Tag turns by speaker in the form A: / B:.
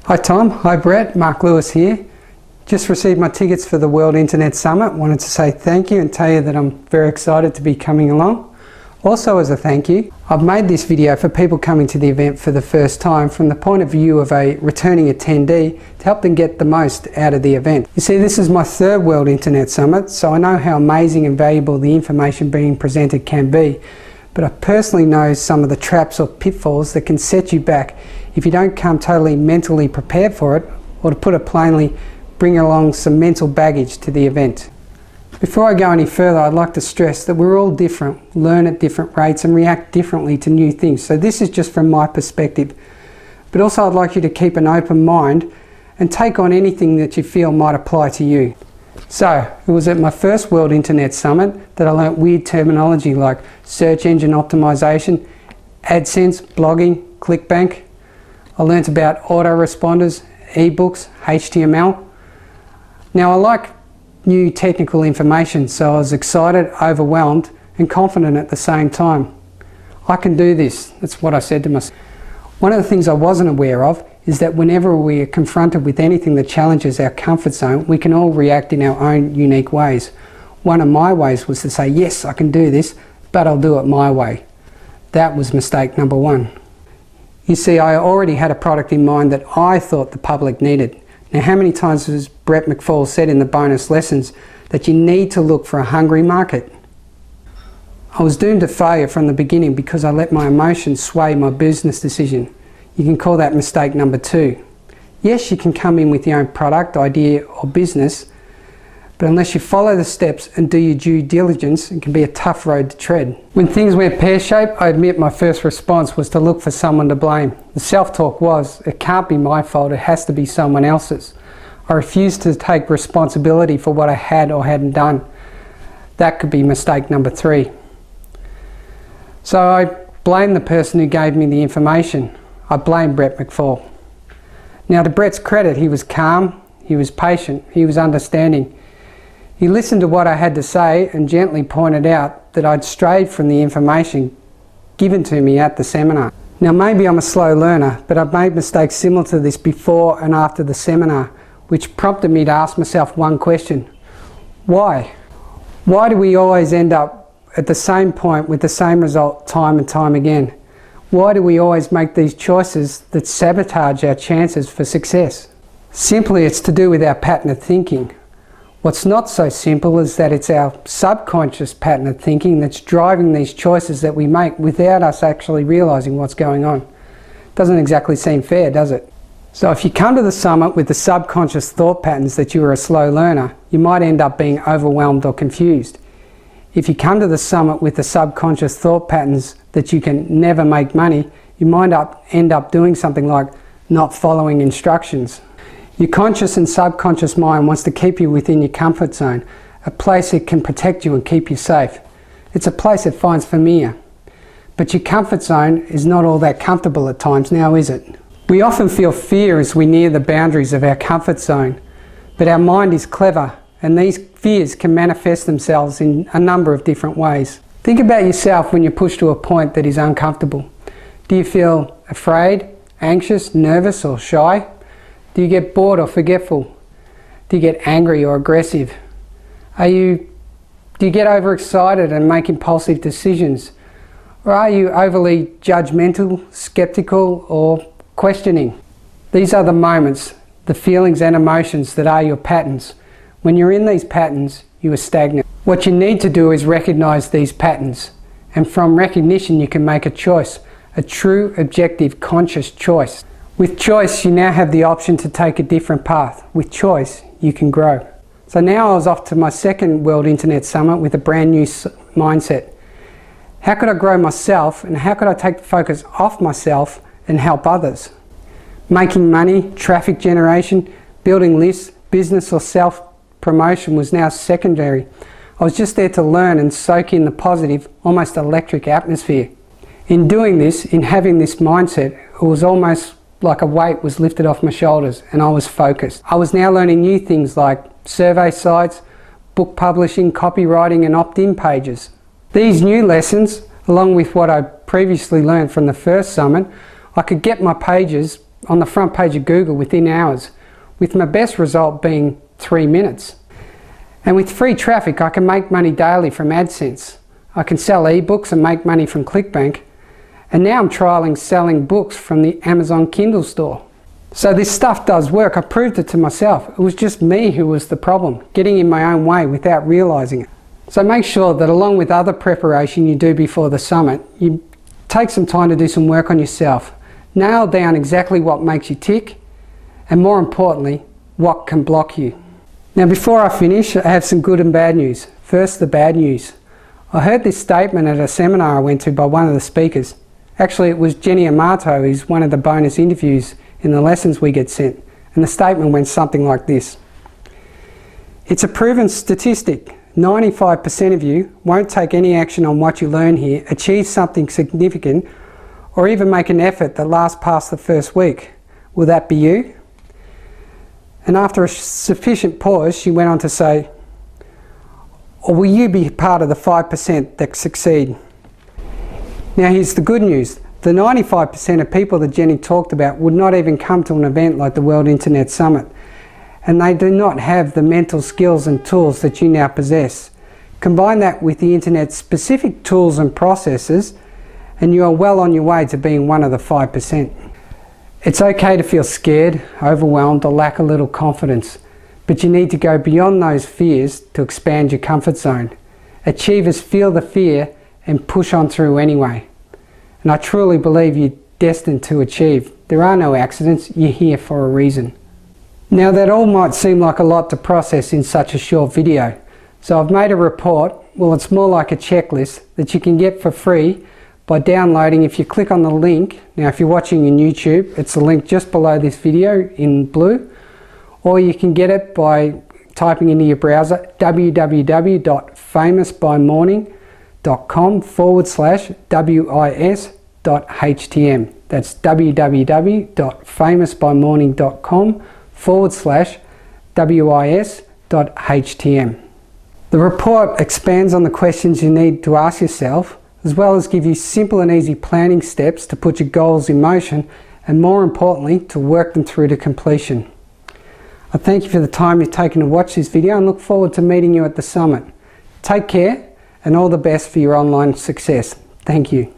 A: Hi Tom, hi Brett, Mark Lewis here. Just received my tickets for the World Internet Summit. Wanted to say thank you and tell you that I'm very excited to be coming along. Also as a thank you, I've made this video for people coming to the event for the first time from the point of view of a returning attendee to help them get the most out of the event. You see, this is my third World Internet Summit, so I know how amazing and valuable the information being presented can be. But I personally know some of the traps or pitfalls that can set you back if you don't come totally mentally prepared for it, or to put it plainly, bring along some mental baggage to the event. Before I go any further, I'd like to stress that we're all different, learn at different rates and react differently to new things. So this is just from my perspective. But also I'd like you to keep an open mind and take on anything that you feel might apply to you. So, it was at my first World Internet Summit that I learnt weird terminology like search engine optimization, AdSense, blogging, ClickBank. I learnt about autoresponders, ebooks, HTML. Now I like new technical information, so I was excited, overwhelmed and confident at the same time. I can do this, that's what I said to myself. One of the things I wasn't aware of is that whenever we are confronted with anything that challenges our comfort zone, we can all react in our own unique ways. One of my ways was to say, yes, I can do this, but I'll do it my way. That was mistake number one. You see, I already had a product in mind that I thought the public needed. Now, how many times has Brett McFall said in the bonus lessons that you need to look for a hungry market? I was doomed to failure from the beginning because I let my emotions sway my business decision. You can call that mistake number two. Yes, you can come in with your own product, idea or business, but unless you follow the steps and do your due diligence, it can be a tough road to tread. When things went pear-shaped, I admit my first response was to look for someone to blame. The self-talk was, it can't be my fault, it has to be someone else's. I refused to take responsibility for what I had or hadn't done. That could be mistake number three. So I blamed the person who gave me the information. I blamed Brett McFall. Now, to Brett's credit, he was calm, he was patient, he was understanding. He listened to what I had to say and gently pointed out that I'd strayed from the information given to me at the seminar. Now, maybe I'm a slow learner, but I've made mistakes similar to this before and after the seminar, which prompted me to ask myself one question. Why? Why do we always end up at the same point with the same result time and time again? Why do we always make these choices that sabotage our chances for success? Simply, it's to do with our pattern of thinking. What's not so simple is that it's our subconscious pattern of thinking that's driving these choices that we make without us actually realizing what's going on. Doesn't exactly seem fair, does it? So if you come to the summit with the subconscious thought patterns that you are a slow learner, you might end up being overwhelmed or confused. If you come to the summit with the subconscious thought patterns that you can never make money, you might end up doing something like not following instructions. Your conscious and subconscious mind wants to keep you within your comfort zone, a place that can protect you and keep you safe. It's a place that finds familiar. But your comfort zone is not all that comfortable at times now, is it? We often feel fear as we near the boundaries of our comfort zone, but our mind is clever and these fears can manifest themselves in a number of different ways. Think about yourself when you're pushed to a point that is uncomfortable. Do you feel afraid, anxious, nervous or shy? Do you get bored or forgetful? Do you get angry or aggressive? Do you get overexcited and make impulsive decisions? Or are you overly judgmental, skeptical or questioning? These are the moments, the feelings and emotions that are your patterns. When you're in these patterns, you are stagnant. What you need to do is recognize these patterns, and from recognition you can make a choice, a true, objective, conscious choice. With choice, you now have the option to take a different path. With choice, you can grow. So now I was off to my second World Internet Summit with a brand new mindset. How could I grow myself, and how could I take the focus off myself and help others? Making money, traffic generation, building lists, business or self-promotion was now secondary. I was just there to learn and soak in the positive, almost electric atmosphere. In doing this, in having this mindset, it was almost like a weight was lifted off my shoulders and I was focused. I was now learning new things like survey sites, book publishing, copywriting and opt-in pages. These new lessons, along with what I previously learned from the first summit, I could get my pages on the front page of Google within hours, with my best result being 3 minutes. And with free traffic, I can make money daily from AdSense. I can sell ebooks and make money from ClickBank. And now I'm trialing selling books from the Amazon Kindle store. So this stuff does work. I proved it to myself. It was just me who was the problem, getting in my own way without realizing it. So make sure that along with other preparation you do before the summit, you take some time to do some work on yourself. Nail down exactly what makes you tick, and more importantly, what can block you. Now before I finish, I have some good and bad news. First, the bad news. I heard this statement at a seminar I went to by one of the speakers. Actually, it was Jenny Amato, who's one of the bonus interviews in the lessons we get sent. And the statement went something like this. It's a proven statistic. 95% of you won't take any action on what you learn here, achieve something significant, or even make an effort that lasts past the first week. Will that be you? And after a sufficient pause, she went on to say, or will you be part of the 5% that succeed? Now here's the good news. The 95% of people that Jenny talked about would not even come to an event like the World Internet Summit. And they do not have the mental skills and tools that you now possess. Combine that with the internet's specific tools and processes, and you are well on your way to being one of the 5%. It's okay to feel scared, overwhelmed, or lack a little confidence, but you need to go beyond those fears to expand your comfort zone. Achievers feel the fear and push on through anyway. And I truly believe you're destined to achieve. There are no accidents, you're here for a reason. Now that all might seem like a lot to process in such a short video. So I've made a report, well it's more like a checklist, that you can get for free by downloading. If you click on the link, now if you're watching on YouTube, it's the link just below this video in blue, or you can get it by typing into your browser www.famousbymorning.com/wis.htm. That's www.famousbymorning.com/wis.htm. The report expands on the questions you need to ask yourself, as well as give you simple and easy planning steps to put your goals in motion, and more importantly, to work them through to completion. I thank you for the time you've taken to watch this video and look forward to meeting you at the summit. Take care and all the best for your online success. Thank you.